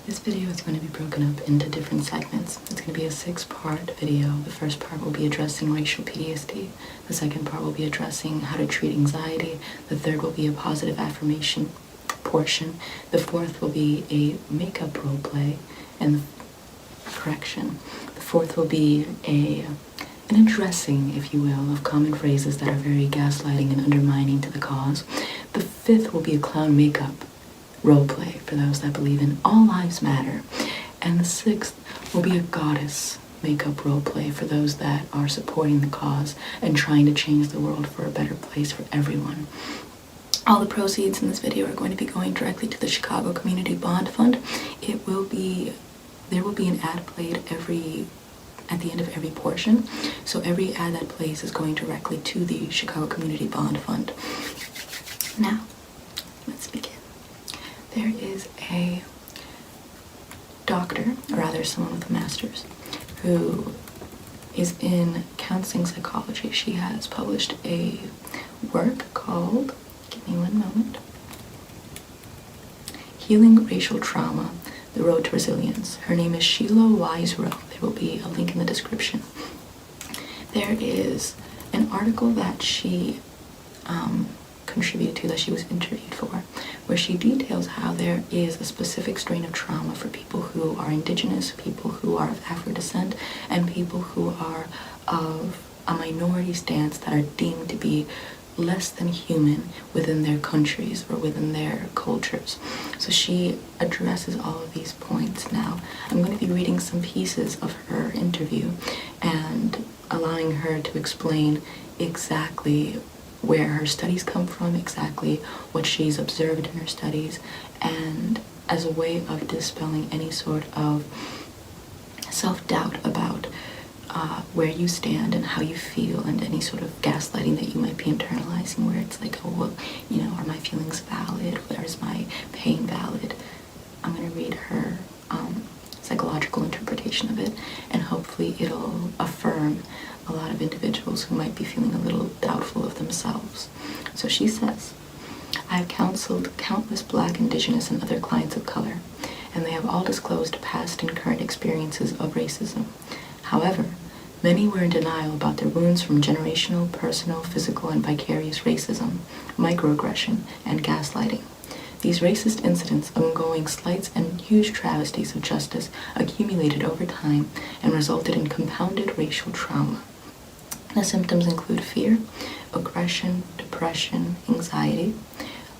This video is going to be broken up into different segments. It's going to be a 6-part video. The first part will be addressing racial PTSD. The second part will be addressing how to treat anxiety. The third will be a positive affirmation portion. The fourth will be a makeup role play. And the fourth will be an addressing, if you will, of common phrases that are very gaslighting and undermining to the cause. The fifth will be a clown makeup role play for those that believe in all lives matter. And the sixth will be a goddess makeup role play for those that are supporting the cause and trying to change the world for a better place for everyone. All the proceeds in this video are going to be going directly to the Chicago Community Bond Fund. There will be an ad played at the end of every portion. So every ad that plays is going directly to the Chicago Community Bond Fund. Now, let's begin. There is a doctor, or rather someone with a master's, who is in counseling psychology. She has published a work called, give me one moment, Healing Racial Trauma, The Road to Resilience. Her name is Sheila Wise Rowe. There will be a link in the description. There is an article that she contributed to, that she was interviewed for, where she details how there is a specific strain of trauma for people who are indigenous, people who are of Afro descent, and people who are of a minority stance that are deemed to be less than human within their countries or within their cultures. So she addresses all of these points. Now, I'm going to be reading some pieces of her interview and allowing her to explain exactly where her studies come from, exactly what she's observed in her studies, and as a way of dispelling any sort of self-doubt about where you stand and how you feel, and any sort of gaslighting that you might be internalizing, where it's like, oh, well, you know, are my feelings valid? Where is my pain valid? I'm going to read her psychological interpretation of it, and hopefully it'll affirm a lot of individuals who might be feeling a little doubtful of themselves. So she says, I have counseled countless Black, Indigenous, and other clients of color, and they have all disclosed past and current experiences of racism. However, many were in denial about their wounds from generational, personal, physical, and vicarious racism, microaggression, and gaslighting. These racist incidents, ongoing slights, and huge travesties of justice accumulated over time and resulted in compounded racial trauma. The symptoms include fear, aggression, depression, anxiety,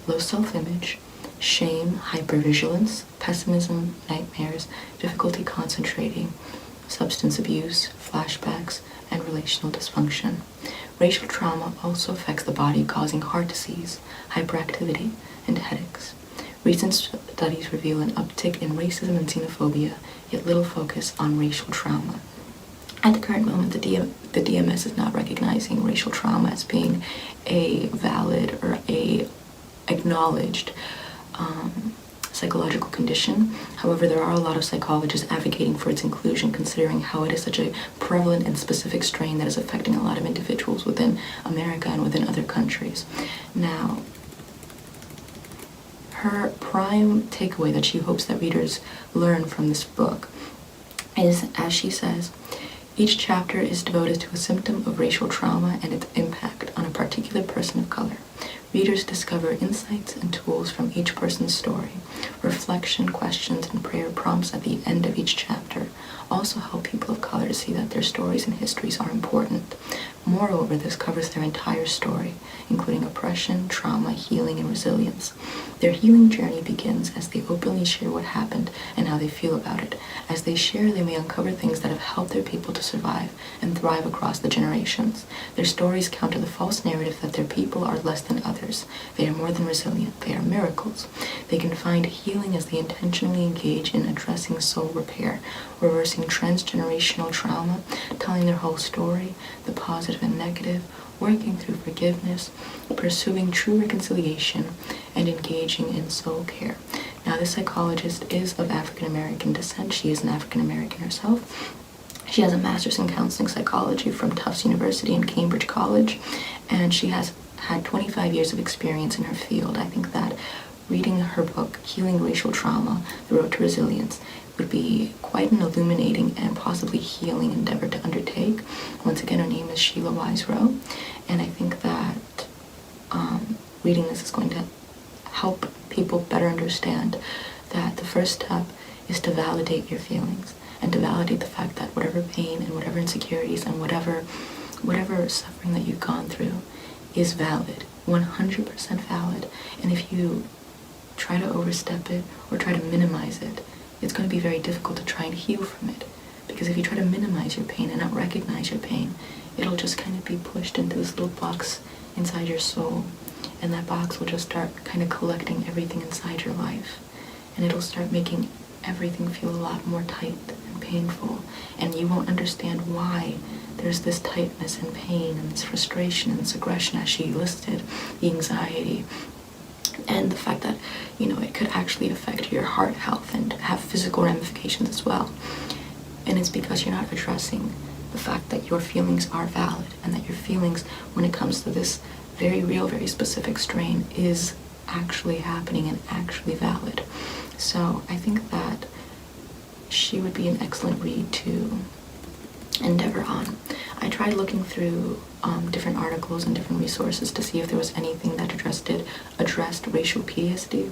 low self-image, shame, hypervigilance, pessimism, nightmares, difficulty concentrating, substance abuse, flashbacks, and relational dysfunction. Racial trauma also affects the body, causing heart disease, hyperactivity, and headaches. Recent studies reveal an uptick in racism and xenophobia, yet little focus on racial trauma. At the current moment, the DMS is not recognizing racial trauma as being a valid or a acknowledged psychological condition. However, there are a lot of psychologists advocating for its inclusion, considering how it is such a prevalent and specific strain that is affecting a lot of individuals within America and within other countries. Now, her prime takeaway that she hopes that readers learn from this book is, as she says, each chapter is devoted to a symptom of racial trauma and its impact on a particular person of color. Readers discover insights and tools from each person's story. Reflection, questions, and prayer prompts at the end of each chapter also help people of color to see that their stories and histories are important. Moreover, this covers their entire story, including oppression, trauma, healing, and resilience. Their healing journey begins as they openly share what happened and how they feel about it. As they share, they may uncover things that have helped their people to survive and thrive across the generations. Their stories counter the false narrative that their people are less than others. They are more than resilient. They are miracles. They can find healing as they intentionally engage in addressing soul repair, reversing transgenerational trauma, telling their whole story, the positive and negative, working through forgiveness, pursuing true reconciliation, and engaging in soul care. Now, this psychologist is of African American descent. She is an African American herself. She has a master's in counseling psychology from Tufts University and Cambridge College, and she has had 25 years of experience in her field. I think that reading her book, Healing Racial Trauma, The Road to Resilience, would be quite an illuminating and possibly healing endeavor to undertake. Once again, her name is Sheila Wise Rowe, and I think that reading this is going to help people better understand that the first step is to validate your feelings and to validate the fact that whatever pain and whatever insecurities and whatever suffering that you've gone through is valid, 100% valid. And if you try to overstep it or try to minimize it, it's going to be very difficult to try and heal from it. Because if you try to minimize your pain and not recognize your pain, it'll just kind of be pushed into this little box inside your soul. And that box will just start kind of collecting everything inside your life. And it'll start making everything feel a lot more tight and painful. And you won't understand why there's this tightness and pain and this frustration and this aggression, as she listed, the anxiety, and the fact that, it could actually affect your heart health and have physical ramifications as well. And it's because you're not addressing the fact that your feelings are valid and that your feelings, when it comes to this very real, very specific strain, is actually happening and actually valid. So I think that she would be an excellent read to endeavor on. I tried looking through different articles and different resources to see if there was anything that addressed racial PTSD,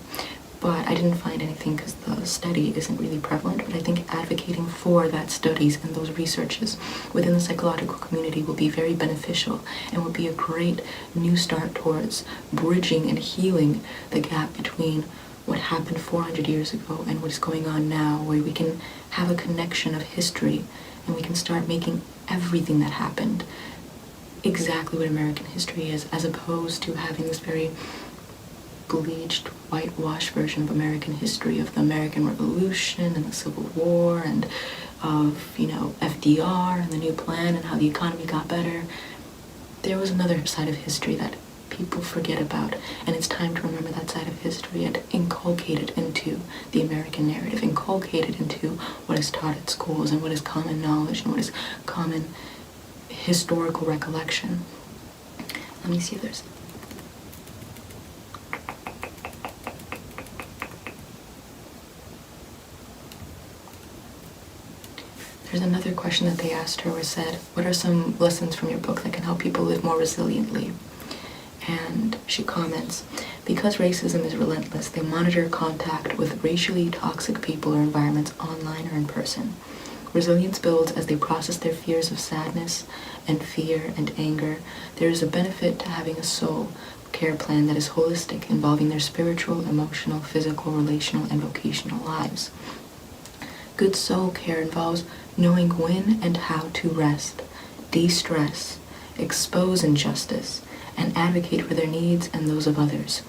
but I didn't find anything because the study isn't really prevalent. But I think advocating for that studies and those researches within the psychological community will be very beneficial and will be a great new start towards bridging and healing the gap between what happened 400 years ago and what's going on now, where we can have a connection of history and we can start making everything that happened exactly what American history is, as opposed to having this very bleached, whitewashed version of American history, of the American Revolution and the Civil War and of, FDR and the new plan and how the economy got better. There was another side of history that people forget about, and it's time to remember that side of history and inculcate it into the American narrative, inculcate it into what is taught at schools and what is common knowledge and what is common historical recollection. Let me see if there's... There's another question that they asked her, was said, what are some lessons from your book that can help people live more resiliently? And she comments, because racism is relentless, they monitor contact with racially toxic people or environments online or in person. Resilience builds as they process their fears of sadness and fear and anger. There is a benefit to having a soul care plan that is holistic, involving their spiritual, emotional, physical, relational, and vocational lives. Good soul care involves knowing when and how to rest, de-stress, expose injustice, and advocate for their needs and those of others.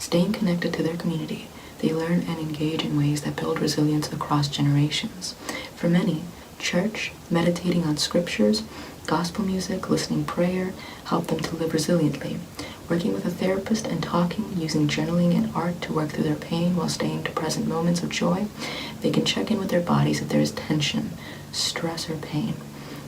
Staying connected to their community, they learn and engage in ways that build resilience across generations. For many, church, meditating on scriptures, gospel music, listening prayer help them to live resiliently. Working with a therapist and talking, using journaling and art to work through their pain while staying to present moments of joy, they can check in with their bodies if there is tension, stress, or pain.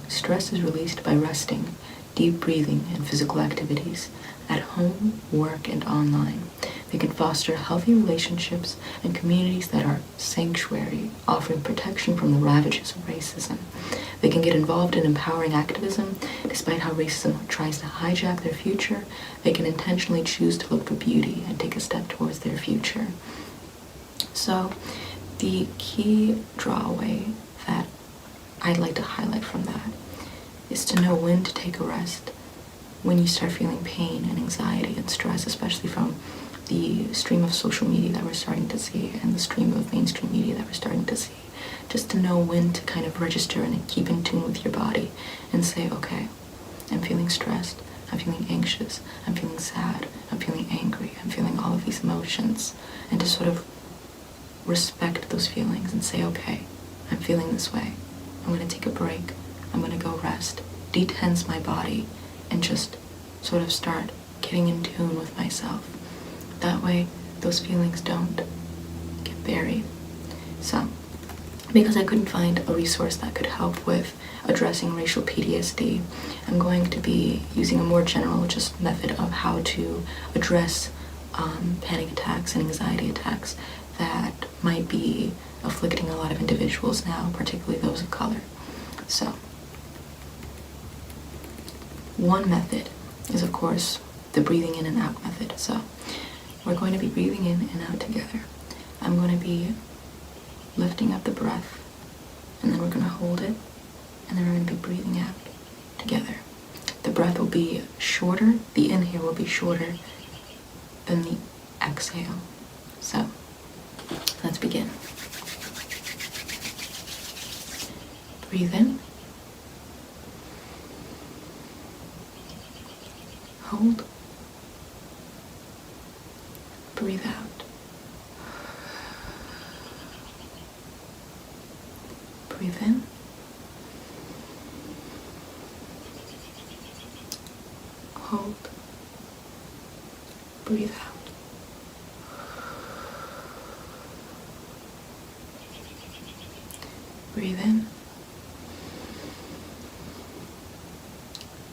Stress is released by resting, deep breathing, and physical activities at home, work, and online. They can foster healthy relationships and communities that are sanctuary, offering protection from the ravages of racism. They can get involved in empowering activism. Despite how racism tries to hijack their future, they can intentionally choose to look for beauty and take a step towards their future. So, the key drawaway that I'd like to highlight from that is to know when to take a rest, when you start feeling pain and anxiety and stress, especially from the stream of social media that we're starting to see and the stream of mainstream media that we're starting to see. Just to know when to kind of register and keep in tune with your body and say, okay, I'm feeling stressed, I'm feeling anxious, I'm feeling sad, I'm feeling angry, I'm feeling all of these emotions, and to sort of respect those feelings and say, okay, I'm feeling this way, I'm going to take a break, I'm going to go rest, detense my body, and just sort of start getting in tune with myself. That way, those feelings don't get buried. So, because I couldn't find a resource that could help with addressing racial PTSD, I'm going to be using a more general just method of how to address panic attacks and anxiety attacks that might be afflicting a lot of individuals now, particularly those of color. So, one method is, of course, the breathing in and out method. So, we're going to be breathing in and out together. I'm going to be lifting up the breath, and then we're going to hold it, and then we're going to be breathing out together. The breath will be shorter, the inhale will be shorter than the exhale. So, let's begin. Breathe in. Hold. Breathe out. Breathe in. Hold. Breathe out. Breathe in.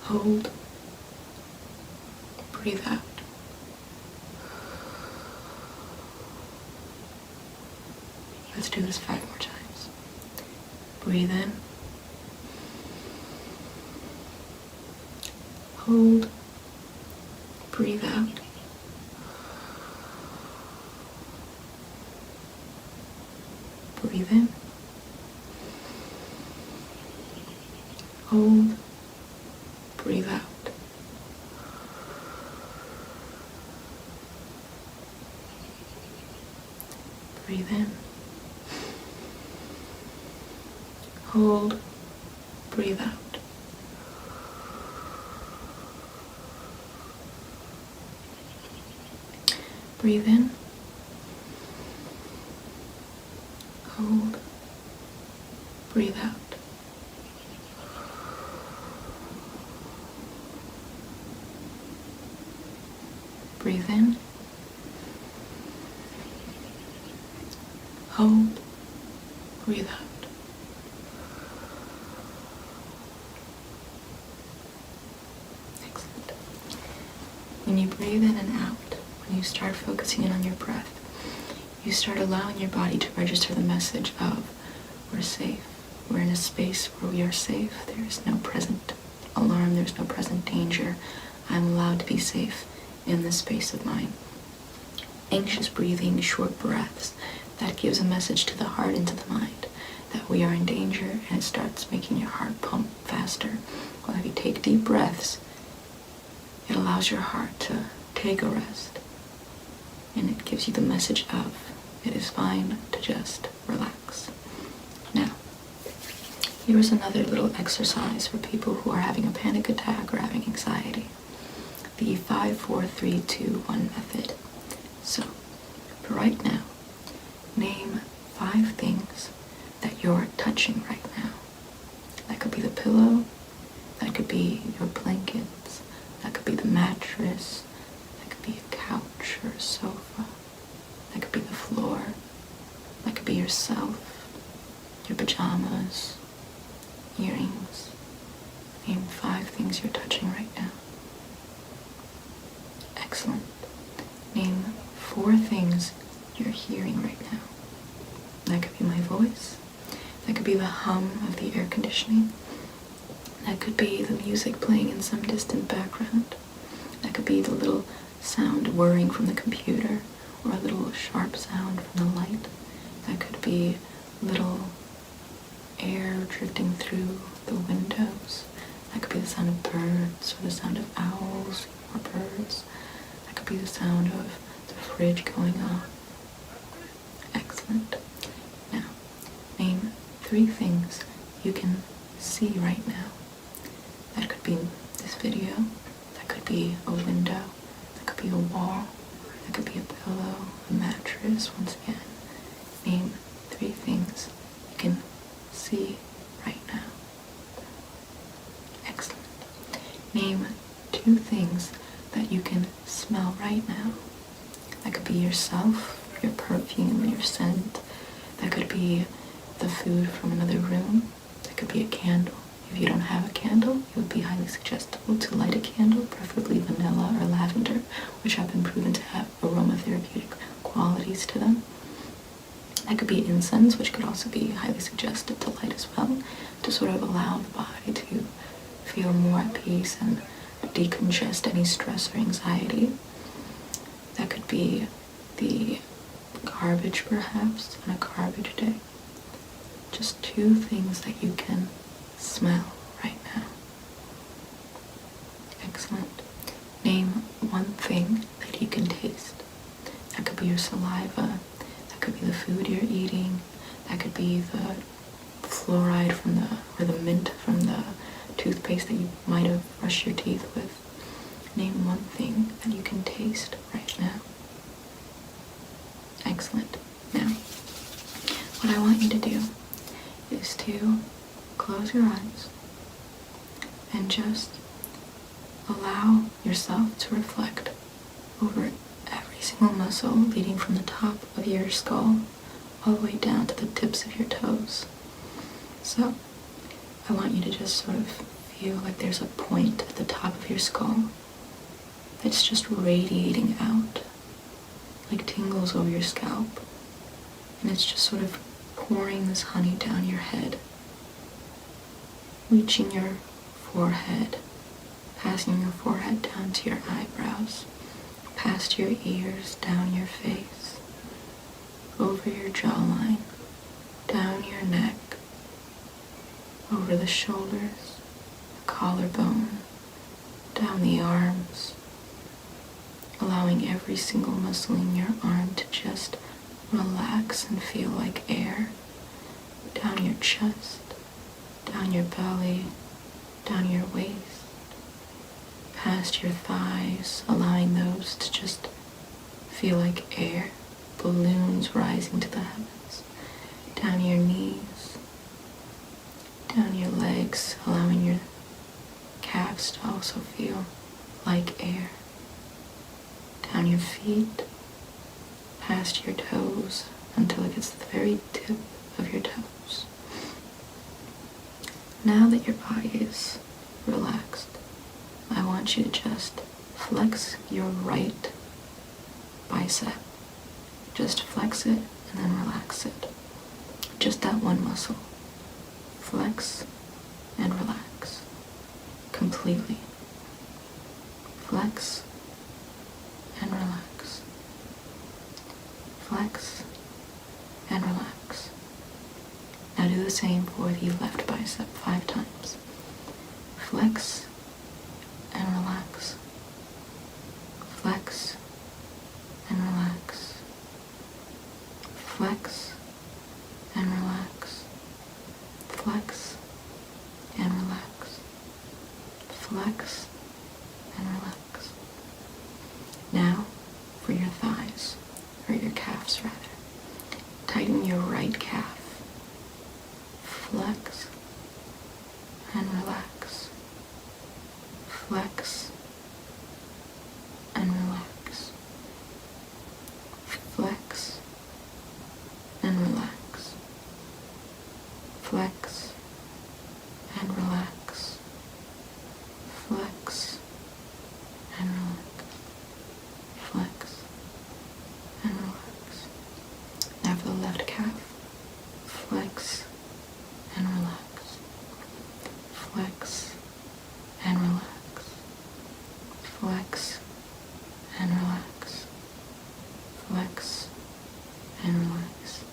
Hold. Breathe out. Let's do this 5 more times. Breathe in. Hold. Breathe out. Breathe in. Hold. Breathe out. Breathe in. Hold. Breathe out. Breathe in. Hold. Breathe out. Breathe in. Hold. Breathe out. Excellent. When you breathe in and out, when you start focusing in on your breath, you start allowing your body to register the message of, we're safe. We're in a space where we are safe. There is no present alarm. There's no present danger. I'm allowed to be safe in this space of mine. Anxious breathing, short breaths, that gives a message to the heart and to the mind that we are in danger, and it starts making your heart pump faster. Well, if you take deep breaths, it allows your heart to take a rest, and it gives you the message of, it is fine to just relax. Now, here's another little exercise for people who are having a panic attack or having anxiety. The 5, 4, 3, 2, 1 method. So, for right now, name 5 things that you're touching right now. That could be the pillow, that could be your blankets, that could be the mattress, that could be a couch or a sofa, that could be the floor, that could be yourself, your pajamas, earrings. Name 5 things you're touching right now. Excellent. Name 4 things you're hearing right now. That could be my voice. That could be the hum of the air conditioning. That could be the music playing in some distant background. That could be the little sound whirring from the computer, or a little sharp sound from the light. That could be little air drifting through the windows. That could be the sound of birds, or the sound of owls or birds. That could be the sound of the fridge going off. Excellent. Now, name 3 things you can see right now. That could be this video. That could be a window. That could be a wall. That could be a pillow, a mattress. Once again, name 3 things you can see right now. Excellent. Name 2 things that you can smell right now. That could be yourself, your perfume, your scent. That could be the food from another room. That could be a candle, If you don't have a candle, it would be highly suggestible to light a candle, preferably vanilla or lavender, which have been proven to have aromatherapeutic qualities to them. That could be incense, which could also be highly suggested to light as well, to sort of allow the body to feel more at peace and decongest any stress or anxiety. That could be the garbage, perhaps, on a garbage day. Just 2 things that you can smell right now. Excellent. Name 1 thing that you can taste. That could be your saliva. That could be the food you're eating. That could be the fluoride or the mint from the toothpaste that you might have brushed your teeth with. Name 1 thing that you can taste right now. Excellent. Now, what I want you to do is to close your eyes and just allow yourself to reflect over every single muscle leading from the top of your skull all the way down to the tips of your toes. So, I want you to just sort of feel like there's a point at the top of your skull that's just radiating out, like tingles over your scalp, and it's just sort of pouring this honey down your head, reaching your forehead, passing your forehead down to your eyebrows, past your ears, down your face, over your jawline, down your neck, over the shoulders, the collarbone, down the arms, allowing every single muscle in your arm to just relax and feel like air, down your chest, down your belly, down your waist, past your thighs, allowing those to just feel like air, balloons rising to the heavens, down your knees, down your legs, allowing your calves to also feel like air, down your feet, past your toes until it gets to the very tip of your toes. Now that your body is relaxed, I want you to just flex your right bicep. Just flex it and then relax it. Just that one muscle. Flex and relax. Completely. Flex and relax. Flex and relax. Now do the same for the left bicep 5 times. Flex and relax. Flex and relax. Flex and relax. Flex and relax. Flex and relax. Now for your thighs, or your calves rather. Tighten your right calf. Flex and relax. Flex and relax. Flex and relax. Flex and relax. Flex and relax. Flex and relax. Now for the left calf. Flex and relax. Flex and relax. Flex and relax. Flex and relax.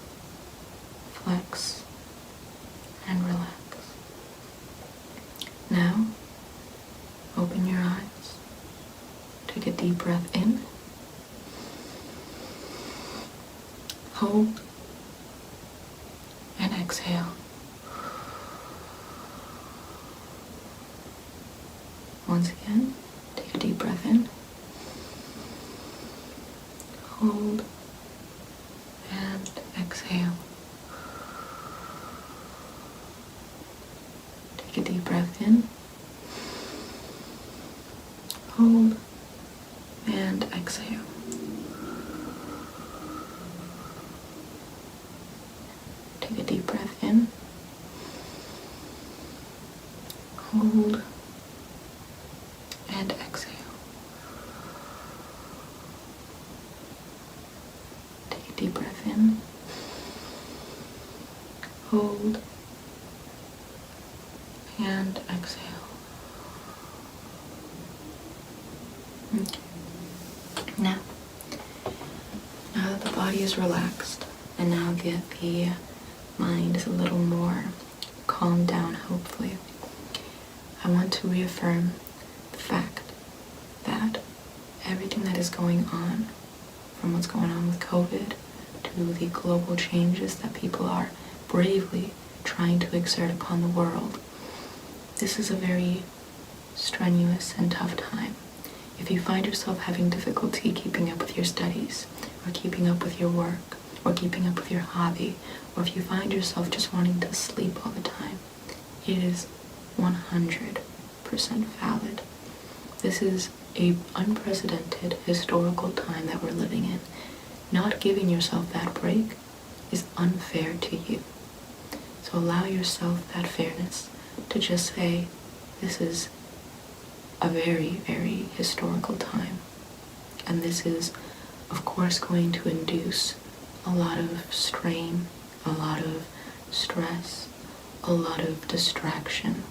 Flex and relax. Now, open your eyes. Take a deep breath in. Hold and exhale. Once again, take a deep breath in. Hold and exhale. Take a deep breath in. Hold and exhale. Take a deep breath in. Hold and exhale. Take a deep breath in. Hold and exhale. Okay. Now that the body is relaxed, and now that the mind is a little more calmed down, hopefully, I want to reaffirm the fact that everything that is going on, from what's going on with COVID to the global changes that people are bravely trying to exert upon the world, this is a very strenuous and tough time. If you find yourself having difficulty keeping up with your studies, or keeping up with your work, or keeping up with your hobby, or if you find yourself just wanting to sleep all the time, it is 100% valid. This is an unprecedented historical time that we're living in. Not giving yourself that break is unfair to you. So allow yourself that fairness to just say, this is a very, very historical time. And this is, of course, going to induce a lot of strain, a lot of stress, a lot of distraction.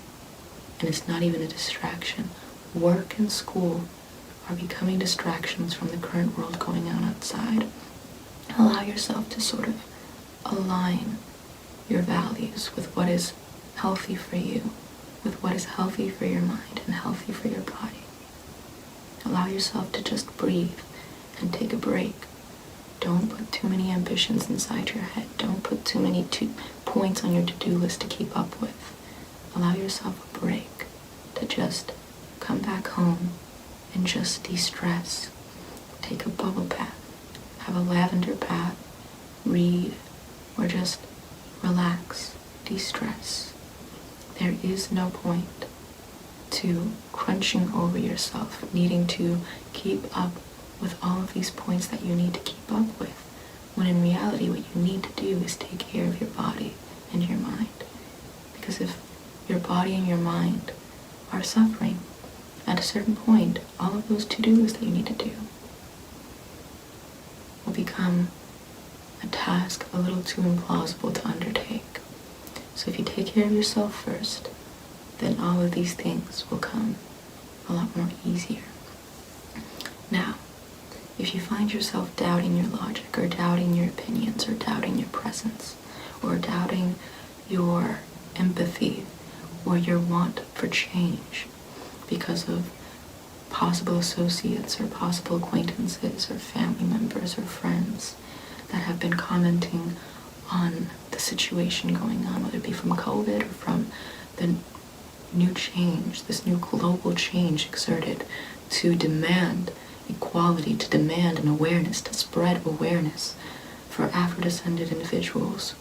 And it's not even a distraction. Work and school are becoming distractions from the current world going on outside. Allow yourself to sort of align your values with what is healthy for you, with what is healthy for your mind and healthy for your body. Allow yourself to just breathe and take a break. Don't put too many ambitions inside your head. Don't put too many points on your to-do list to keep up with. Allow yourself a break to just come back home and just de-stress. Take a bubble bath, have a lavender bath, read, or just relax, de-stress. There is no point to crunching over yourself, needing to keep up with all of these points that you need to keep up with, when in reality what you need to do is take care of your body and your mind. Because if your body and your mind are suffering, at a certain point, all of those to-do lists that you need to do will become a task a little too implausible to undertake. So if you take care of yourself first, then all of these things will come a lot more easier. Now, if you find yourself doubting your logic, or doubting your opinions, or doubting your presence, or doubting your empathy, or your want for change because of possible associates, or possible acquaintances, or family members, or friends that have been commenting on the situation going on, whether it be from COVID or from the new change, this new global change exerted to demand equality, to demand an awareness, to spread awareness for Afro-descended individuals,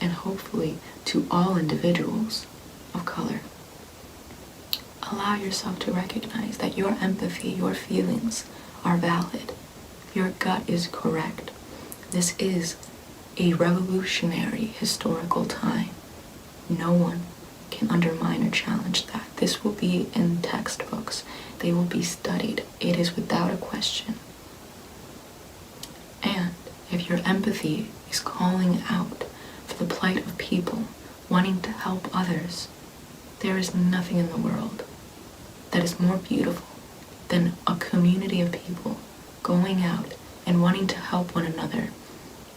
and hopefully to all individuals of color. Allow yourself to recognize that your empathy, your feelings are valid. Your gut is correct. This is a revolutionary historical time. No one can undermine or challenge that. This will be in textbooks. They will be studied. It is without a question. And if your empathy is calling out for the plight of people, wanting to help others, there is nothing in the world that is more beautiful than a community of people going out and wanting to help one another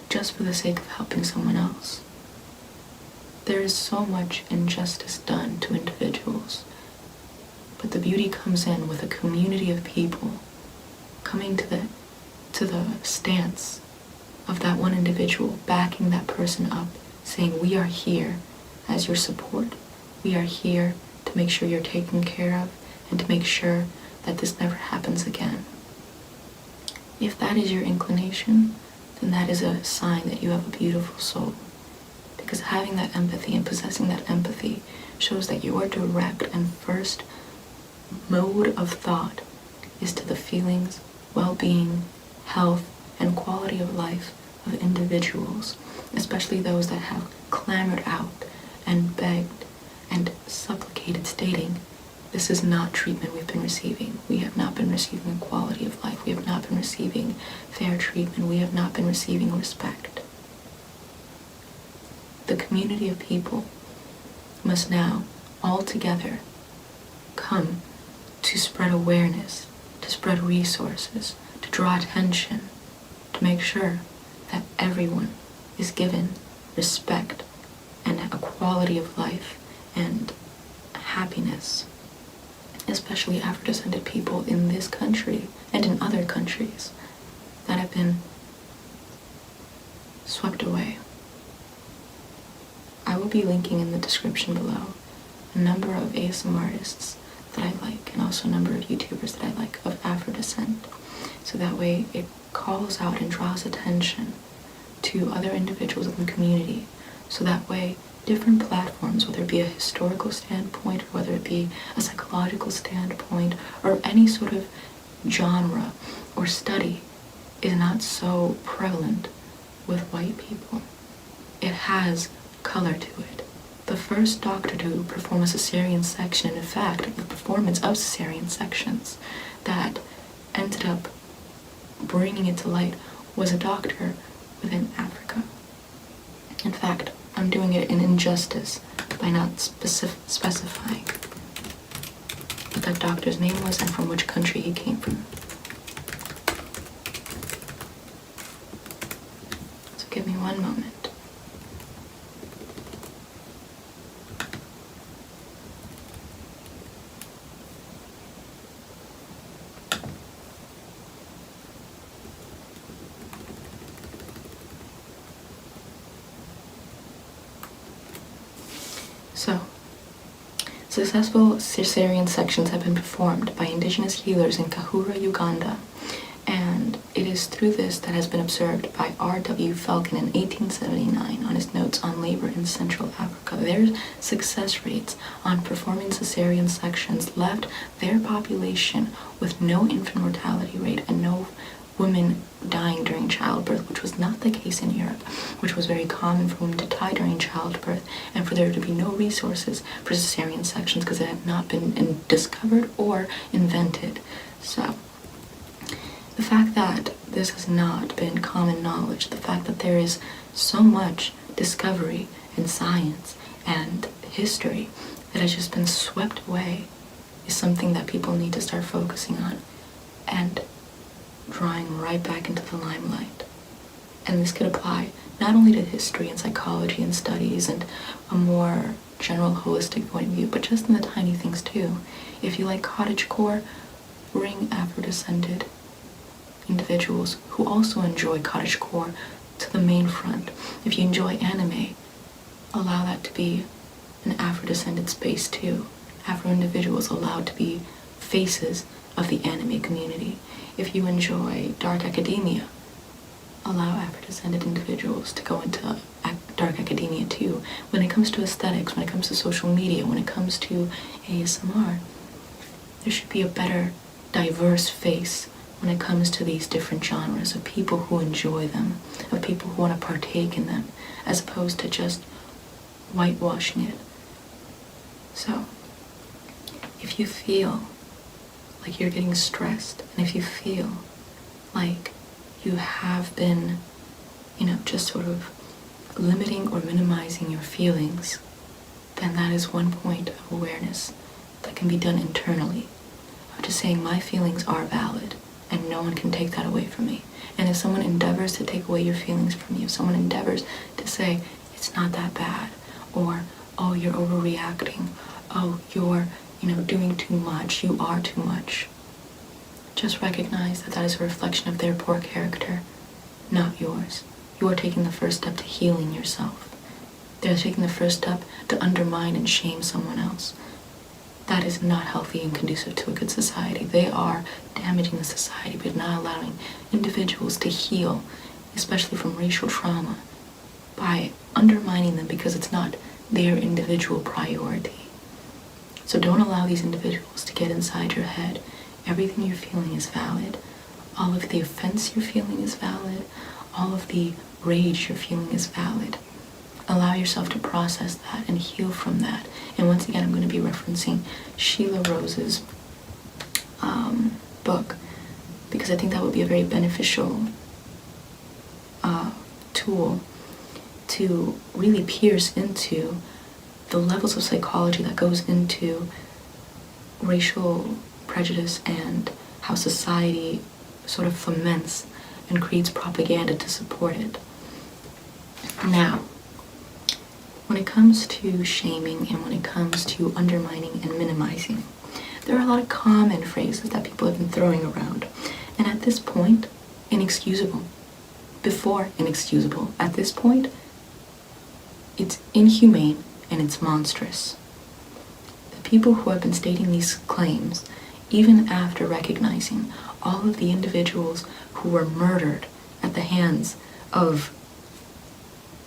just for the sake of helping someone else. There is so much injustice done to individuals, but the beauty comes in with a community of people coming to the stance of that one individual, backing that person up, saying, we are here as your support. We are here to make sure you're taken care of and to make sure that this never happens again. If that is your inclination, then that is a sign that you have a beautiful soul. Because having that empathy and possessing that empathy shows that your direct and first mode of thought is to the feelings, well-being, health, and quality of life of individuals, especially those that have clamored out and begged and supplicated, stating, This is not treatment we've been receiving. We have not been receiving quality of life. We have not been receiving fair treatment. We have not been receiving respect. The community of people must now, all together, come to spread awareness, to spread resources, to draw attention, to make sure that everyone is given respect and a quality of life and happiness, especially Afro-descended people in this country and in other countries that have been swept away. I will be linking in the description below a number of ASMR artists that I like, and also a number of YouTubers that I like of Afro descent. So that way it calls out and draws attention to other individuals in the community. So that way different platforms, whether it be a historical standpoint, or whether it be a psychological standpoint, or any sort of genre or study, is not so prevalent with white people. It has color to it. The first doctor to perform a cesarean section, and in fact, the performance of cesarean sections that ended up bringing it to light, was a doctor within Africa. In fact, I'm doing it an injustice by not specifying what that doctor's name was and from which country he came from. So give me one moment. So, successful cesarean sections have been performed by indigenous healers in Kahura, Uganda, and it is through this that has been observed by R.W. Falcon in 1879 on his notes on labor in Central Africa. Their success rates on performing cesarean sections left their population with no infant mortality rate and no women dying during childbirth, which was not the case in Europe, which was very common for women to die during childbirth, and for there to be no resources for cesarean sections because it had not been discovered or invented. So, the fact that this has not been common knowledge, the fact that there is so much discovery and science and history that has just been swept away, is something that people need to start focusing on and drawing right back into the limelight. And this could apply not only to history and psychology and studies and a more general holistic point of view, but just in the tiny things too. If you like cottagecore, bring Afro-descended individuals who also enjoy cottagecore to the main front. If you enjoy anime, allow that to be an Afro-descended space too. Afro individuals allowed to be faces of the anime community. If you enjoy dark academia, allow Afro-descended individuals to go into dark academia too. When it comes to aesthetics, when it comes to social media, when it comes to ASMR, there should be a better diverse face when it comes to these different genres of people who enjoy them, of people who want to partake in them, as opposed to just whitewashing it. So, if you feel like you're getting stressed, and if you feel like you have been, just sort of limiting or minimizing your feelings, then that is one point of awareness that can be done internally. I'm just saying my feelings are valid, and no one can take that away from me. And if someone endeavors to take away your feelings from you, if someone endeavors to say, it's not that bad, or, oh, you're overreacting, oh, you're doing too much, you are too much. Just recognize that that is a reflection of their poor character, not yours. You are taking the first step to healing yourself. They're taking the first step to undermine and shame someone else. That is not healthy and conducive to a good society. They are damaging the society by not allowing individuals to heal, especially from racial trauma, by undermining them because it's not their individual priority. So don't allow these individuals to get inside your head. Everything you're feeling is valid. All of the offense you're feeling is valid. All of the rage you're feeling is valid. allow yourself to process that and heal from that. And once again, I'm going to be referencing Sheila Rose's book, because I think that would be a very beneficial tool to really pierce into the levels of psychology that goes into racial prejudice and how society sort of foments and creates propaganda to support it. Now, when it comes to shaming and when it comes to undermining and minimizing, there are a lot of common phrases that people have been throwing around. And at this point, inexcusable. Before inexcusable. At this point, it's inhumane and it's monstrous. The people who have been stating these claims, even after recognizing all of the individuals who were murdered at the hands of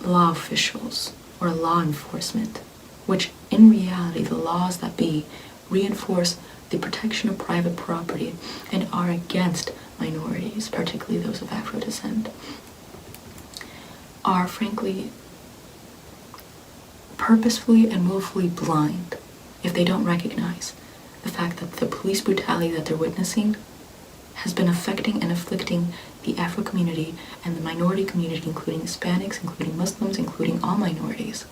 law officials or law enforcement, which in reality the laws that be reinforce the protection of private property and are against minorities, particularly those of Afro descent, are frankly purposefully and willfully blind if they don't recognize the fact that the police brutality that they're witnessing has been affecting and afflicting the Afro community and the minority community, including Hispanics, including Muslims, including all minorities,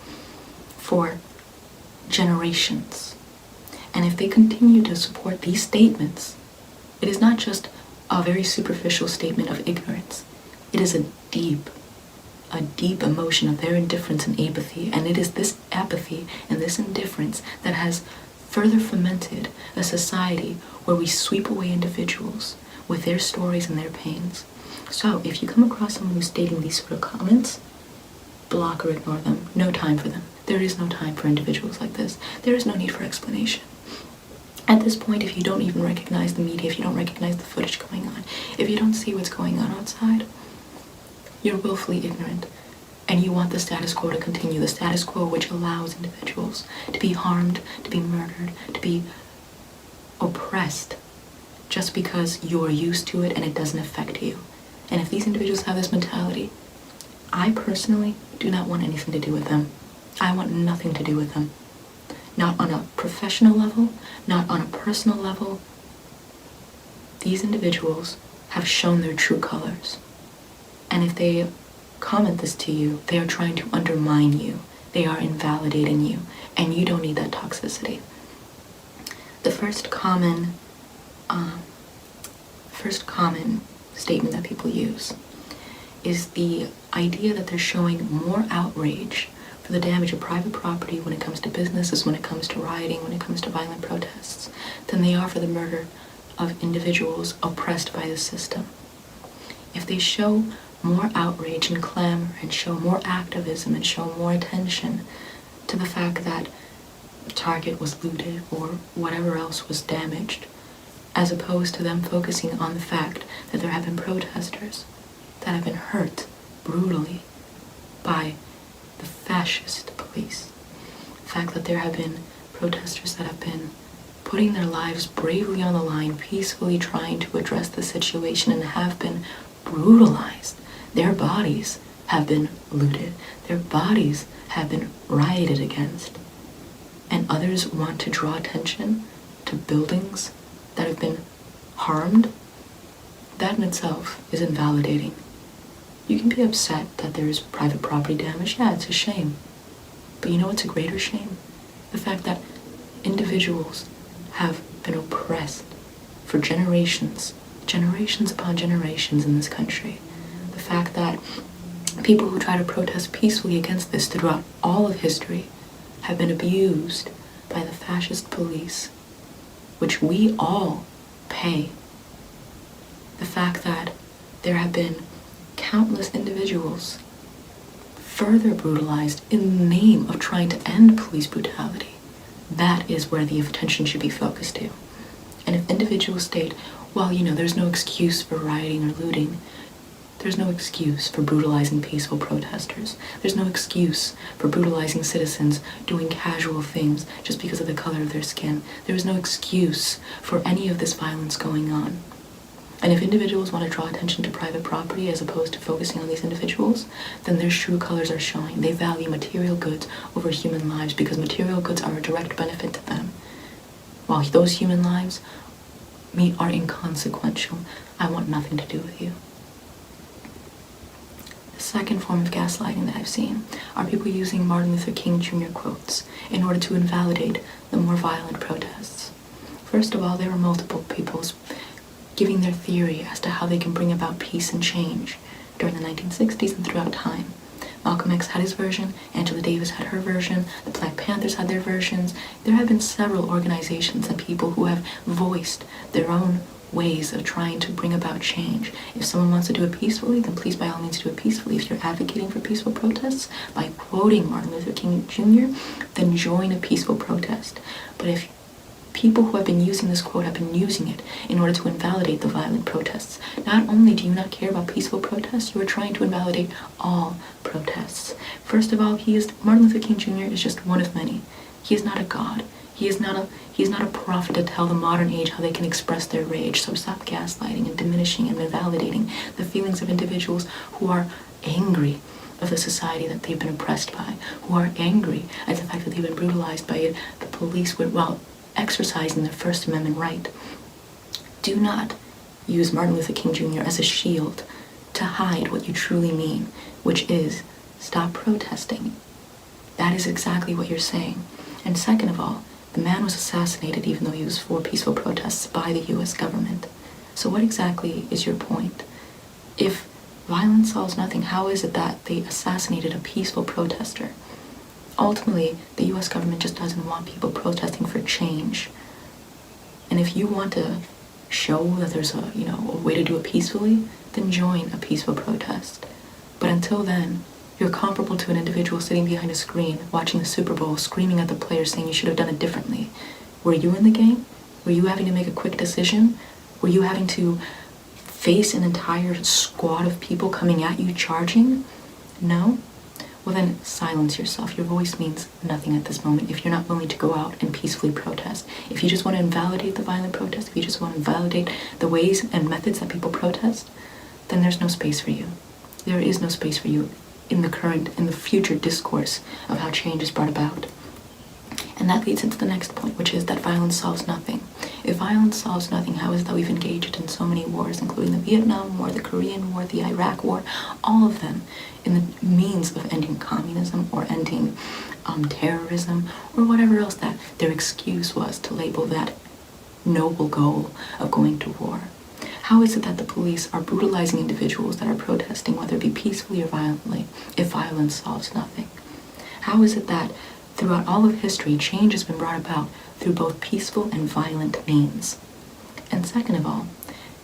for generations. And if they continue to support these statements, it is not just a very superficial statement of ignorance. It is a deep emotion of their indifference and apathy. And it is this apathy and this indifference that has further fomented a society where we sweep away individuals with their stories and their pains. So if you come across someone who's stating these sort of comments, block or ignore them. No time for them. There is no time for individuals like this. There is no need for explanation. At this point, if you don't even recognize the media, if you don't recognize the footage going on, if you don't see what's going on outside, you're willfully ignorant. And you want the status quo to continue. The status quo which allows individuals to be harmed, to be murdered, to be oppressed just because you're used to it and it doesn't affect you. And if these individuals have this mentality, I personally do not want anything to do with them. I want nothing to do with them. Not on a professional level, not on a personal level. These individuals have shown their true colors. And if they comment this to you, they are trying to undermine you. They are invalidating you. And you don't need that toxicity. The first common statement that people use is the idea that they're showing more outrage for the damage of private property when it comes to businesses, when it comes to rioting, when it comes to violent protests, than they are for the murder of individuals oppressed by the system. If they show more outrage and clamor and show more activism and show more attention to the fact that Target was looted or whatever else was damaged, as opposed to them focusing on the fact that there have been protesters that have been hurt brutally by the fascist police. The fact that there have been protesters that have been putting their lives bravely on the line, peacefully trying to address the situation and have been brutalized. Their bodies have been looted. Their bodies have been rioted against. And others want to draw attention to buildings that have been harmed. That in itself is invalidating. You can be upset that there is private property damage. Yeah, it's a shame. But you know what's a greater shame? The fact that individuals have been oppressed for generations upon generations in this country. The fact that people who try to protest peacefully against this throughout all of history have been abused by the fascist police, which we all pay. The fact that there have been countless individuals further brutalized in the name of trying to end police brutality. That is where the attention should be focused to. And if individuals state, well, there's no excuse for rioting or looting, there's no excuse for brutalizing peaceful protesters. There's no excuse for brutalizing citizens doing casual things just because of the color of their skin. There is no excuse for any of this violence going on. And if individuals want to draw attention to private property as opposed to focusing on these individuals, then their true colors are showing. They value material goods over human lives because material goods are a direct benefit to them, while those human lives are inconsequential. I want nothing to do with you. The second form of gaslighting that I've seen are people using Martin Luther King Jr. quotes in order to invalidate the more violent protests. First of all, there were multiple people giving their theory as to how they can bring about peace and change during the 1960s and throughout time. Malcolm X had his version, Angela Davis had her version, the Black Panthers had their versions. There have been several organizations and people who have voiced their own ways of trying to bring about change. If someone wants to do it peacefully, then please by all means do it peacefully. If you're advocating for peaceful protests by quoting Martin Luther King Jr., then join a peaceful protest. But if people who have been using this quote have been using it in order to invalidate the violent protests, not only do you not care about peaceful protests, you are trying to invalidate all protests. First of all, Martin Luther King Jr. is just one of many. He is not a god. He is not a prophet to tell the modern age how they can express their rage. So stop gaslighting and diminishing and invalidating the feelings of individuals who are angry of the society that they've been oppressed by, who are angry at the fact that they've been brutalized by the police while exercising their First Amendment right. Do not use Martin Luther King Jr. as a shield to hide what you truly mean, which is stop protesting. That is exactly what you're saying. And second of all, the man was assassinated even though he was for peaceful protests by the US government. So what exactly is your point? If violence solves nothing, how is it that they assassinated a peaceful protester? Ultimately, the US government just doesn't want people protesting for change. And if you want to show that there's a way to do it peacefully, then join a peaceful protest. But until then, you're comparable to an individual sitting behind a screen, watching the Super Bowl, screaming at the players saying you should have done it differently. Were you in the game? Were you having to make a quick decision? Were you having to face an entire squad of people coming at you, charging? No? Well then, silence yourself. Your voice means nothing at this moment if you're not willing to go out and peacefully protest. If you just want to invalidate the violent protest, if you just want to invalidate the ways and methods that people protest, then there's no space for you. There is no space for you in the future discourse of how change is brought about. And that leads into the next point, which is that violence solves nothing. If violence solves nothing, how is it that we've engaged in so many wars, including the Vietnam War, the Korean War, the Iraq War, all of them in the means of ending communism or ending terrorism or whatever else that their excuse was to label that noble goal of going to war? How is it that the police are brutalizing individuals that are protesting, whether it be peacefully or violently, if violence solves nothing? How is it that throughout all of history, change has been brought about through both peaceful and violent means? And second of all,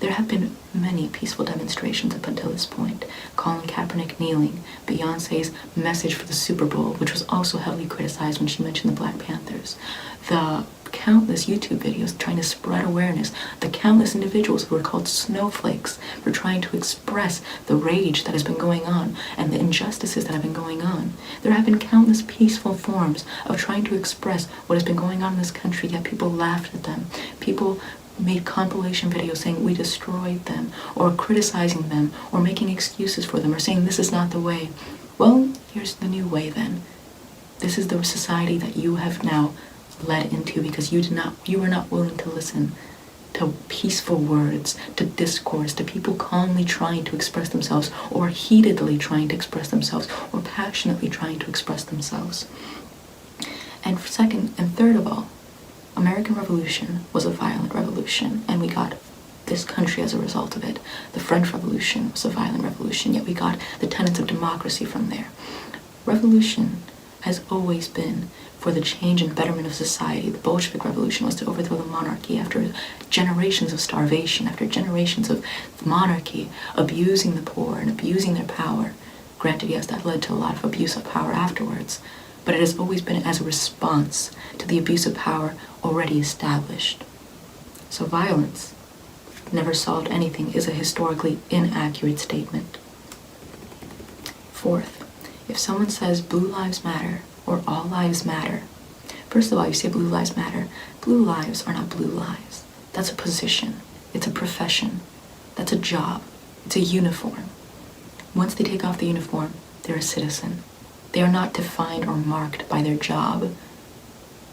there have been many peaceful demonstrations up until this point. Colin Kaepernick kneeling, Beyonce's message for the Super Bowl, which was also heavily criticized when she mentioned the Black Panthers. The countless YouTube videos trying to spread awareness, the countless individuals who are called snowflakes for trying to express the rage that has been going on and the injustices that have been going on. There have been countless peaceful forms of trying to express what has been going on in this country, yet people laughed at them. People made compilation videos saying we destroyed them, or criticizing them, or making excuses for them, or saying this is not the way. Well, here's the new way then. This is the society that you have now led into because you were not willing to listen to peaceful words, to discourse, to people calmly trying to express themselves, or heatedly trying to express themselves, or passionately trying to express themselves. And second and third of all, American Revolution was a violent revolution, and we got this country as a result of it. The French Revolution was a violent revolution, yet we got the tenets of democracy from there. Revolution has always been for the change and betterment of society. The Bolshevik Revolution was to overthrow the monarchy after generations of starvation, after generations of monarchy abusing the poor and abusing their power. Granted, yes, that led to a lot of abuse of power afterwards, but it has always been as a response to the abuse of power already established. So violence never solved anything is a historically inaccurate statement. Fourth, if someone says blue lives matter or all lives matter, first of all, you say blue lives matter. Blue lives are not blue lives. That's a position. It's a profession. That's a job. It's a uniform. Once they take off the uniform, they're a citizen. They are not defined or marked by their job.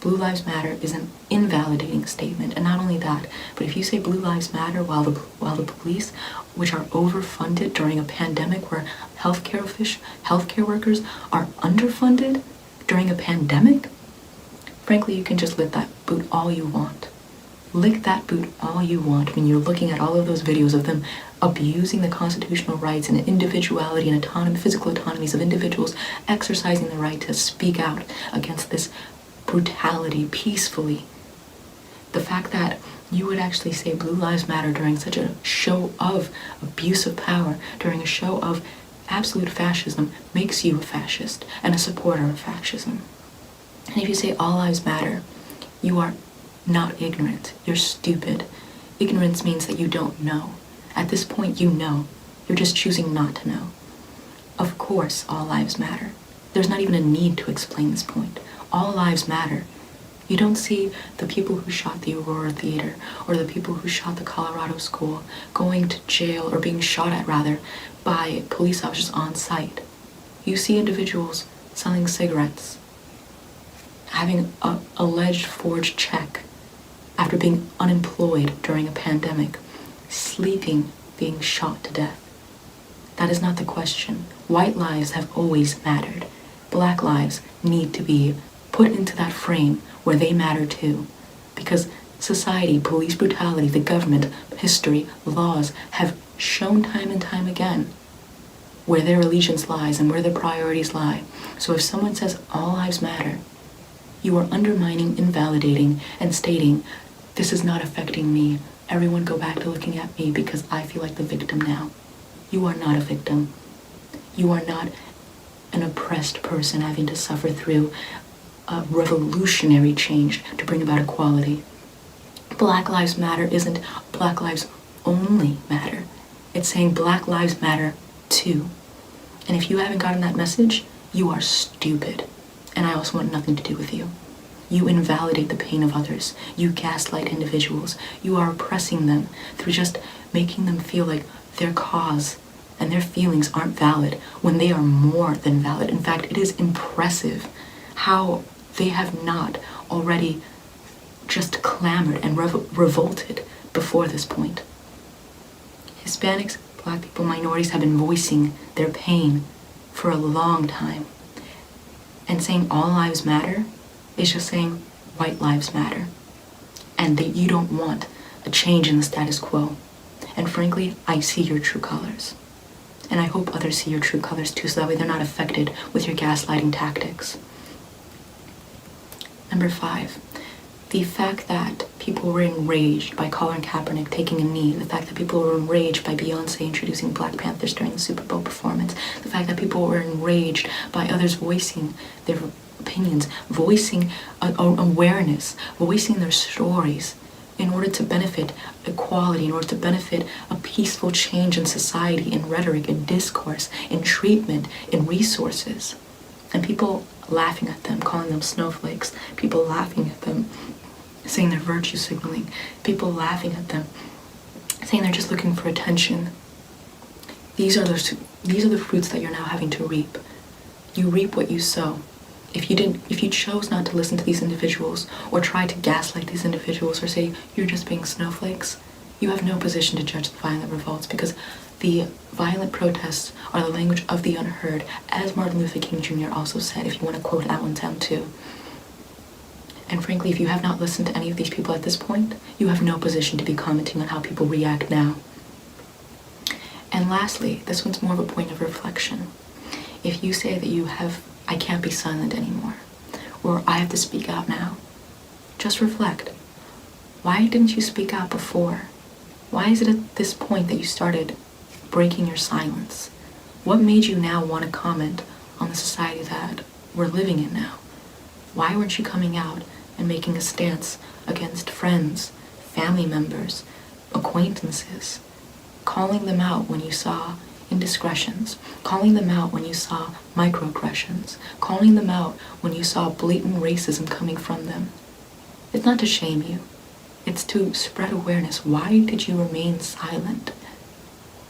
Blue Lives Matter is an invalidating statement, and not only that, but if you say Blue Lives Matter while the police, which are overfunded during a pandemic where healthcare workers are underfunded during a pandemic, frankly, you can just lick that boot all you want. Lick that boot all you want when you're looking at all of those videos of them abusing the constitutional rights and individuality and autonomy, physical autonomies of individuals exercising the right to speak out against this brutality peacefully. The fact that you would actually say Blue Lives Matter during such a show of abuse of power, during a show of absolute fascism, makes you a fascist and a supporter of fascism. And if you say All Lives Matter, you are not ignorant. You're stupid. Ignorance means that you don't know. At this point, you know. You're just choosing not to know. Of course, all lives matter. There's not even a need to explain this point. All lives matter. You don't see the people who shot the Aurora Theater or the people who shot the Colorado School going to jail, or being shot at rather, by police officers on site. You see individuals selling cigarettes, having an alleged forged check after being unemployed during a pandemic, sleeping, being shot to death. That is not the question. White lives have always mattered. Black lives need to be put into that frame where they matter too. Because society, police brutality, the government, history, laws have shown time and time again where their allegiance lies and where their priorities lie. So if someone says all lives matter, you are undermining, invalidating, and stating, this is not affecting me. Everyone go back to looking at me because I feel like the victim now. You are not a victim. You are not an oppressed person having to suffer through a revolutionary change to bring about equality. Black Lives Matter isn't Black Lives Only Matter. It's saying Black Lives Matter too. And if you haven't gotten that message, you are stupid. And I also want nothing to do with you. You invalidate the pain of others. You gaslight individuals. You are oppressing them through just making them feel like their cause and their feelings aren't valid when they are more than valid. In fact, it is impressive how they have not already just clamored and revolted before this point. Hispanics, Black people, minorities have been voicing their pain for a long time. And saying all lives matter is just saying white lives matter. And that you don't want a change in the status quo. And frankly, I see your true colors. And I hope others see your true colors too, so that way they're not affected with your gaslighting tactics. Number 5, the fact that people were enraged by Colin Kaepernick taking a knee, the fact that people were enraged by Beyonce introducing Black Panthers during the Super Bowl performance, the fact that people were enraged by others voicing their opinions, voicing awareness, voicing their stories in order to benefit equality, in order to benefit a peaceful change in society, in rhetoric, in discourse, in treatment, in resources. And people laughing at them, calling them snowflakes, people laughing at them, saying they're virtue signaling, people laughing at them, saying they're just looking for attention. These are the fruits that you're now having to reap. You reap what you sow. If you chose not to listen to these individuals or try to gaslight these individuals or say you're just being snowflakes, you have no position to judge the violent revolts, because the violent protests are the language of the unheard, as Martin Luther King Jr. also said, if you want to quote that one down too. And frankly, if you have not listened to any of these people at this point, you have no position to be commenting on how people react now. And lastly, this one's more of a point of reflection. If you say that I can't be silent anymore, or I have to speak out now, just reflect. Why didn't you speak out before? Why is it at this point that you started breaking your silence? What made you now want to comment on the society that we're living in now? Why weren't you coming out and making a stance against friends, family members, acquaintances, calling them out when you saw indiscretions, calling them out when you saw microaggressions, calling them out when you saw blatant racism coming from them? It's not to shame you. It's to spread awareness. Why did you remain silent?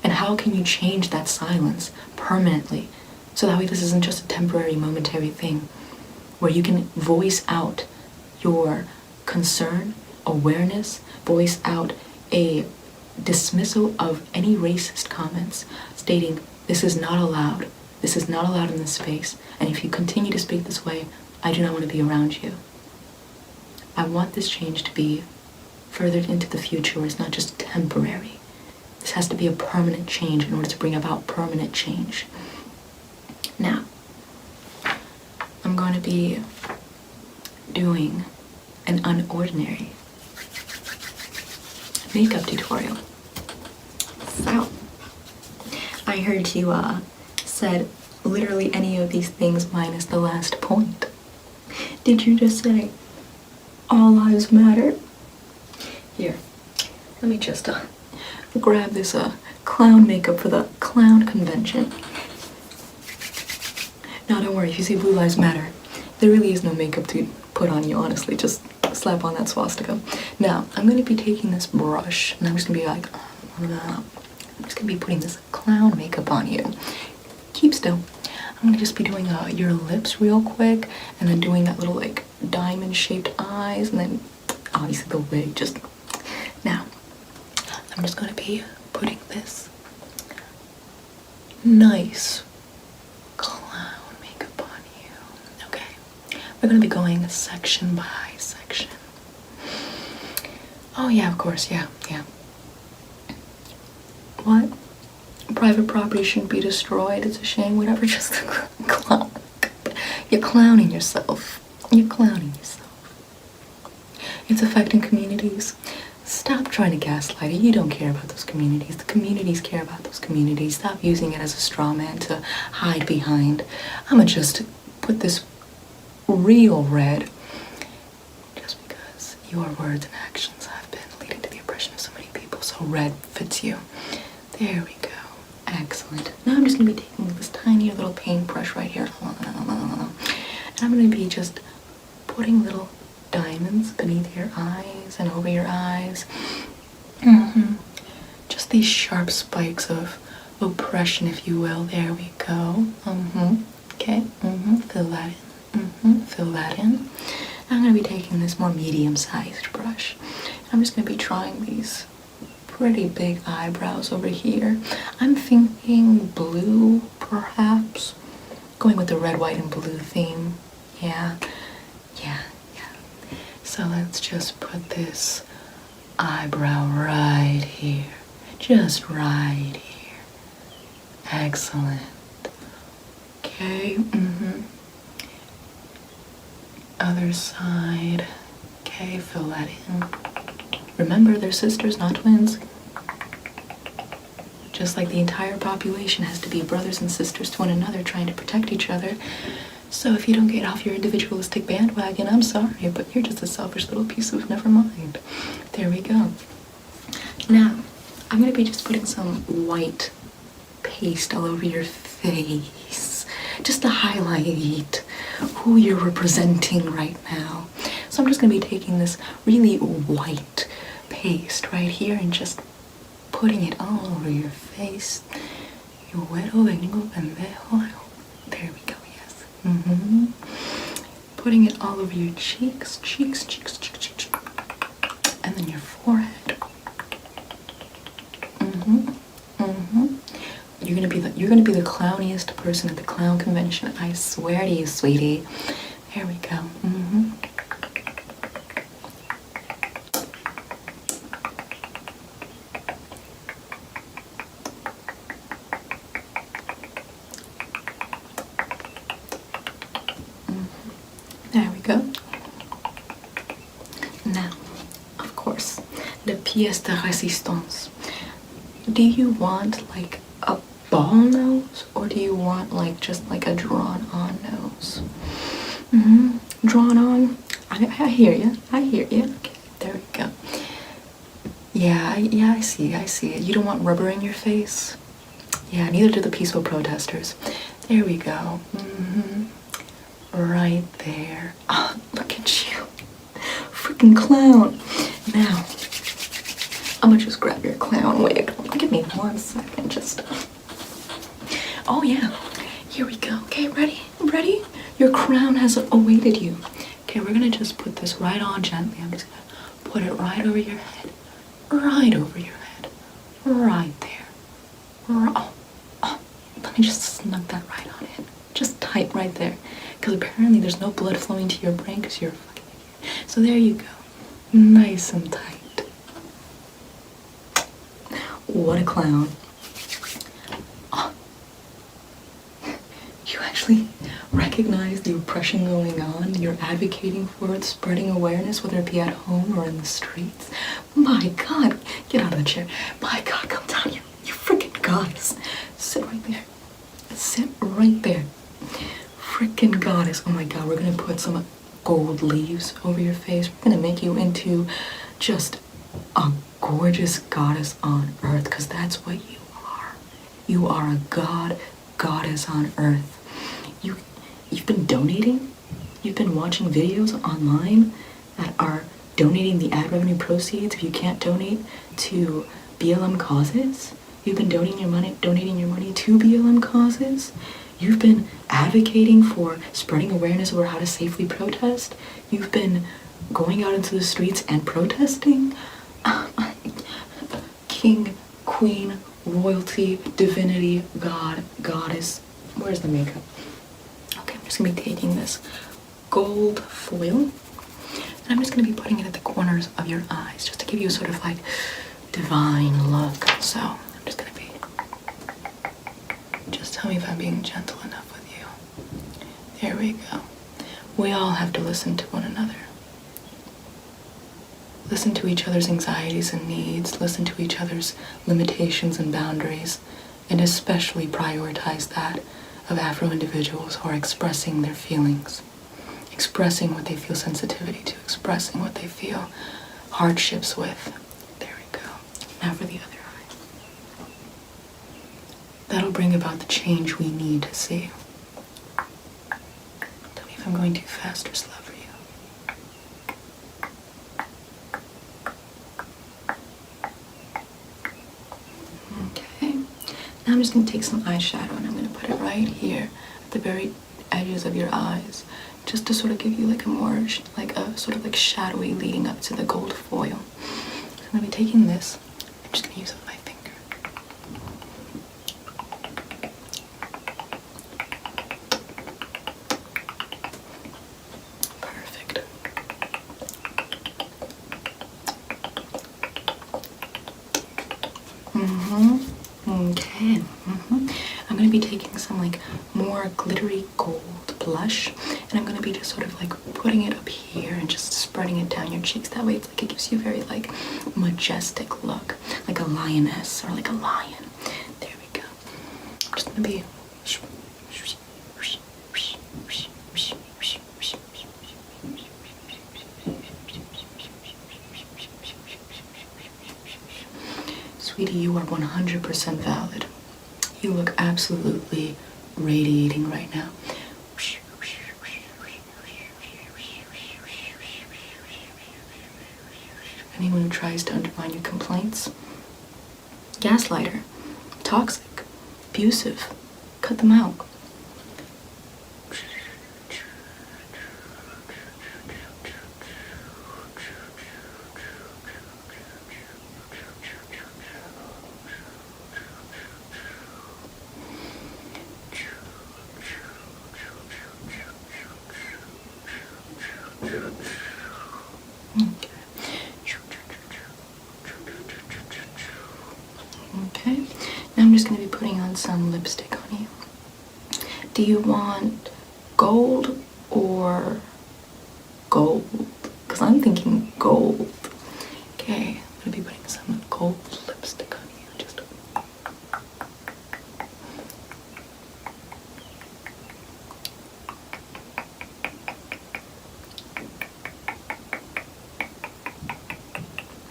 And how can you change that silence permanently? So that way this isn't just a temporary, momentary thing, where you can voice out your concern, awareness, voice out a dismissal of any racist comments, stating, this is not allowed. This is not allowed in this space. And if you continue to speak this way, I do not want to be around you. I want this change to be furthered into the future, where it's not just temporary. This has to be a permanent change in order to bring about permanent change. Now, I'm going to be doing an unordinary makeup tutorial. So, I heard you said literally any of these things minus the last point. Did you just say all lives matter? Here, let me just grab this clown makeup for the clown convention. Now don't worry, if you say blue lives matter, there really is no makeup to put on you, honestly. Just slap on that swastika. Now, I'm going to be taking this brush, and I'm just going to be like, I'm just going to be putting this clown makeup on you. Keep still. I'm going to just be doing your lips real quick, and then doing that little, like, diamond-shaped eyes, and then, obviously, the wig. Just, now, I'm just going to be putting this nice clown makeup on you. Okay. We're going to be going section by section. Oh, yeah, of course, yeah. What? Private property shouldn't be destroyed. It's a shame. Whatever, just clown. You're clowning yourself. You're clowning yourself. It's affecting communities. Stop trying to gaslight it. You don't care about those communities. The communities care about those communities. Stop using it as a straw man to hide behind. I'ma just put this real red just because your words and actions have been leading to the oppression of so many people. So red fits you. There we go. Excellent. Now I'm just going to be taking this tiny little paintbrush right here. And I'm going to be just putting little diamonds beneath your eyes and over your eyes. Just these sharp spikes of oppression, if you will. There we go. Okay. Fill that in. Fill that in. I'm going to be taking this more medium-sized brush. I'm just going to be drawing these pretty big eyebrows over here. I'm thinking blue, perhaps. Going with the red, white, and blue theme. Yeah. So let's just put this eyebrow right here. Just right here. Excellent. Okay, Other side. Okay, fill that in. Remember, they're sisters, not twins. Just like the entire population has to be brothers and sisters to one another, trying to protect each other. So if you don't get off your individualistic bandwagon, I'm sorry, but you're just a selfish little piece of never mind. There we go. Now, I'm going to be just putting some white paste all over your face, just to highlight who you're representing right now. So I'm just going to be taking this really white paste right here and just putting it all over your face. Yo güero vengo pendejo. There we go, yes. Putting it all over your cheeks, and then your forehead. You're gonna be the clowniest person at the clown convention. I swear to you, sweetie. There we go. There we go. Now, of course, the pièce de résistance. Do you want like a ball nose, or do you want like just like a drawn-on nose? Drawn on. I hear you. Okay, there we go. Yeah, I see it. You don't want rubber in your face? Yeah, neither do the peaceful protesters. There we go. Right there. Oh, look at you. Freaking clown. Now, I'm gonna just grab your clown wig. Give me 1 second, just. Oh yeah, here we go. Okay, ready? Ready? Your crown has awaited you. Okay, we're gonna just put this right on gently. I'm just gonna put it right over your head. Right over your head. Right there. Oh, let me just snug that right on in. Just tight right there. Because apparently there's no blood flowing to your brain because you're a fucking idiot. So there you go. Nice and tight. What a clown. Oh. You actually recognize the oppression going on. You're advocating for it, spreading awareness, whether it be at home or in the streets. My God, get out of the chair. My God, come down, you freaking goddess. Sit right there. Sit right there. Freaking goddess. Oh my God, we're gonna put some gold leaves over your face. We're gonna make you into just a gorgeous goddess on earth, because that's what you are. You are a goddess on earth. You've been donating. You've been watching videos online that are donating the ad revenue proceeds if you can't donate to BLM causes. You've been donating your money to BLM causes. You've been advocating for spreading awareness over how to safely protest. You've been going out into the streets and protesting. King, queen, royalty, divinity, God, goddess. Where's the makeup? Okay, I'm just gonna be taking this gold foil and I'm just gonna be putting it at the corners of your eyes just to give you a sort of like divine look. So I'm just gonna be, just tell me if I'm being gentle enough with you. There we go. We all have to listen to one another. Listen to each other's anxieties and needs, listen to each other's limitations and boundaries, and especially prioritize that of Afro individuals who are expressing their feelings, expressing what they feel sensitivity to, expressing what they feel hardships with. There we go. Now for the other eye. That'll bring about the change we need to see. Tell me if I'm going too fast or slow for you. Okay. Now I'm just going to take some eyeshadow and I'm going to put it right here at the very edges of your eyes, just to sort of give you like a more, like a sort of like shadowy leading up to the gold foil. So I'm going to be taking this. I'm just going to use it with my finger. Perfect. Okay. I'm going to be taking some like more glittery gold blush and I'm going to be just sort of like putting it up here and just spreading it down your cheeks. That way it's like it gives you a very like majestic look, like a lioness or like a lion. There we go. I'm just going to be Sweetie, you are 100% valid. You look absolutely radiating right now. Anyone who tries to undermine your complaints, gaslighter, toxic, abusive, cut them out. Okay, now I'm just going to be putting on some lipstick on you. Do you want gold or gold? Because I'm thinking gold. Okay, I'm going to be putting some gold lipstick on you. Just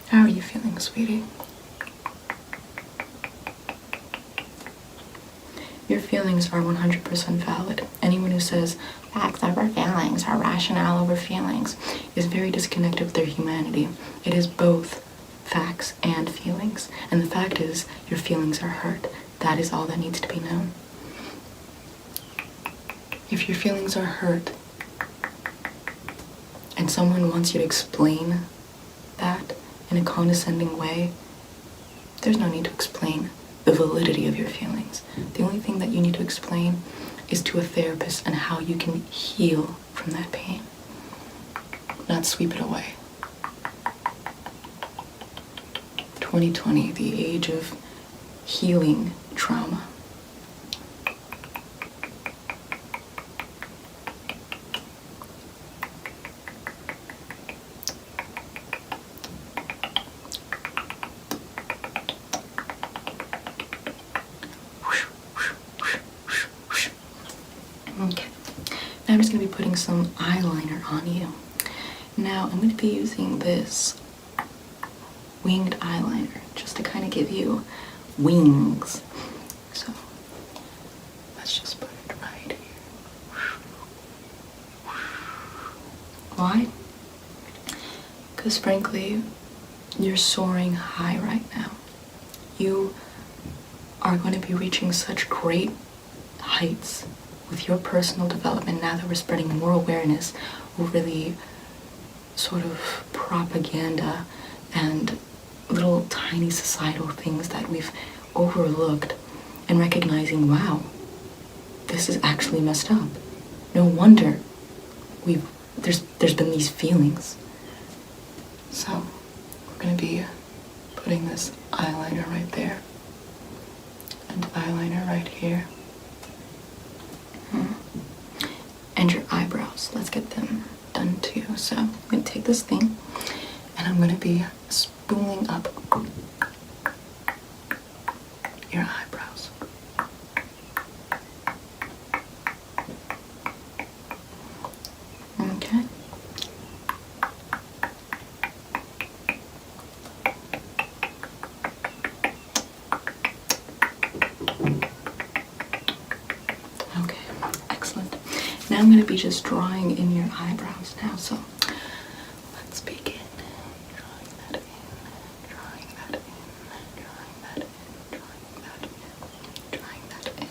how are you feeling, sweetie? Your feelings are 100% valid. Anyone who says facts over feelings or rationale over feelings is very disconnected with their humanity. It is both facts and feelings. And the fact is, your feelings are hurt. That is all that needs to be known. If your feelings are hurt and someone wants you to explain that in a condescending way, there's no need to explain the validity of your feelings. The only thing that you need to explain is to a therapist and how you can heal from that pain, not sweep it away. 2020, the age of healing trauma. Okay, now I'm just going to be putting some eyeliner on you. Now I'm going to be using this winged eyeliner just to kind of give you wings. So let's just put it right here. Why? Because frankly, you're soaring high right now. You are going to be reaching such great heights with your personal development now that we're spreading more awareness over the sort of propaganda and little tiny societal things that we've overlooked, and recognizing, wow, this is actually messed up. No wonder there's been these feelings. So we're gonna be putting this eyeliner right there and eyeliner right here. And your eyebrows, let's get them done too. So I'm gonna take this thing and I'm gonna be spooling up your eyebrows. Okay. Okay, excellent. Now I'm going to be just drawing in your eyebrows now, so let's begin. Drawing that in, drawing that in, drawing that in, drawing that in, drawing that in.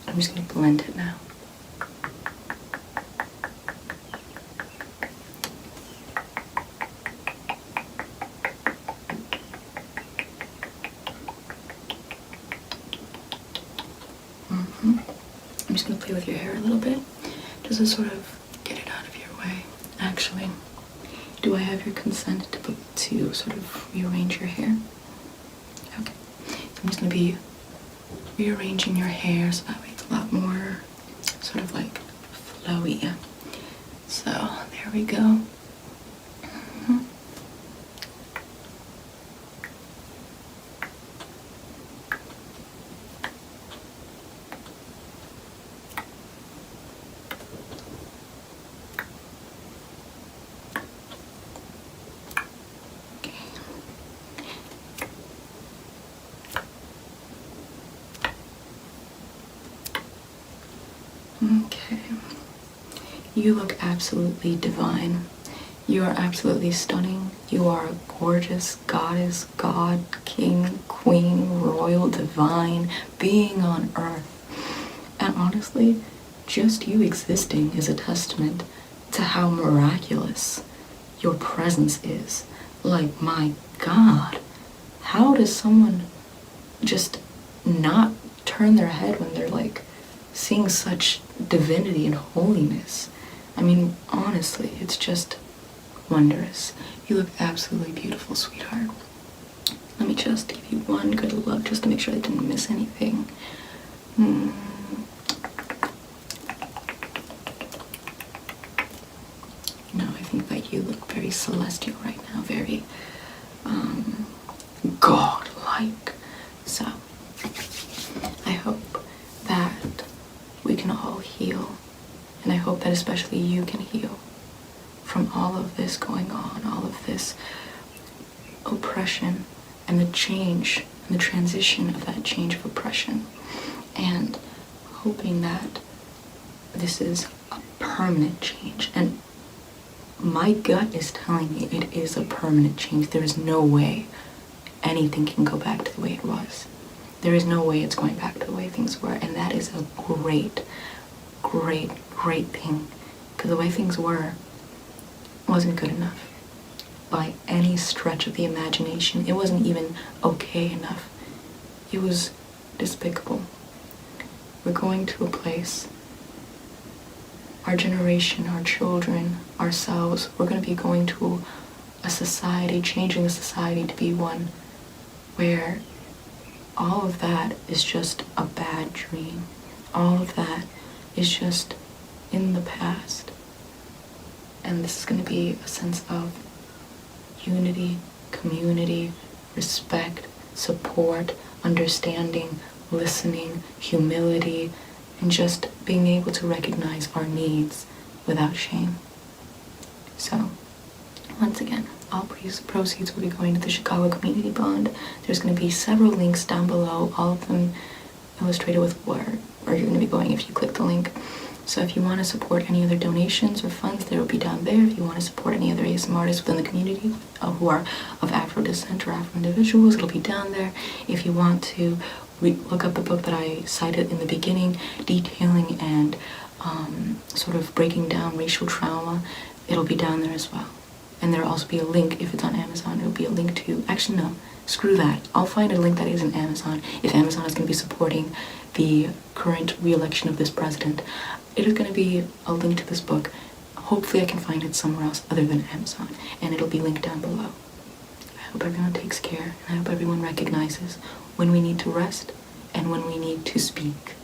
I'm just going to blend it now. I'm just going to play with your hair a little bit, just to sort of get it out of your way. Actually, do I have your consent to sort of rearrange your hair? Okay, so I'm just going to be rearranging your hair so that way it's a lot more sort of like flowy. So there we go. Okay, you look absolutely divine. You are absolutely stunning. You are a gorgeous goddess, god, king, queen, royal, divine being on earth. And honestly, just you existing is a testament to how miraculous your presence is. Like, my God, how does someone just not turn their head when they're like seeing such divinity and holiness? I mean, honestly, it's just wondrous. You look absolutely beautiful, sweetheart. Let me just give you one good look just to make sure I didn't miss anything. No, I think that you look very celestial right now, very God-like. So I hope that we can all heal, and I hope that especially you can heal from all of this going on, all of this oppression and the change and the transition of that change of oppression, and hoping that this is a permanent change. And my gut is telling me it is a permanent change. There is no way anything can go back to the way it was. There is no way it's going back to the way things were. And that is a great, great, great thing. Because the way things were wasn't good enough. By any stretch of the imagination. It wasn't even okay enough. It was despicable. We're going to a place, our generation, our children, ourselves, we're going to be going to a society, changing the society to be one where all of that is just a bad dream. All of that is just in the past. And this is going to be a sense of unity, community, respect, support, understanding, listening, humility, and just being able to recognize our needs without shame. So, once again, all proceeds will be going to the Chicago Community Bond. There's going to be several links down below, all of them illustrated with where you're going to be going if you click the link. So if you want to support any other donations or funds, they will be down there. If you want to support any other ASMR artists within the community who are of Afro descent or Afro individuals, it'll be down there. If you want to look up the book that I cited in the beginning, detailing and sort of breaking down racial trauma, it'll be down there as well. And there'll also be a link, if it's on Amazon, it'll be a link to, actually no, screw that. I'll find a link that is in Amazon, if Amazon is going to be supporting the current re-election of this president. It is going to be a link to this book. Hopefully I can find it somewhere else other than Amazon, and it'll be linked down below. I hope everyone takes care, and I hope everyone recognizes when we need to rest and when we need to speak.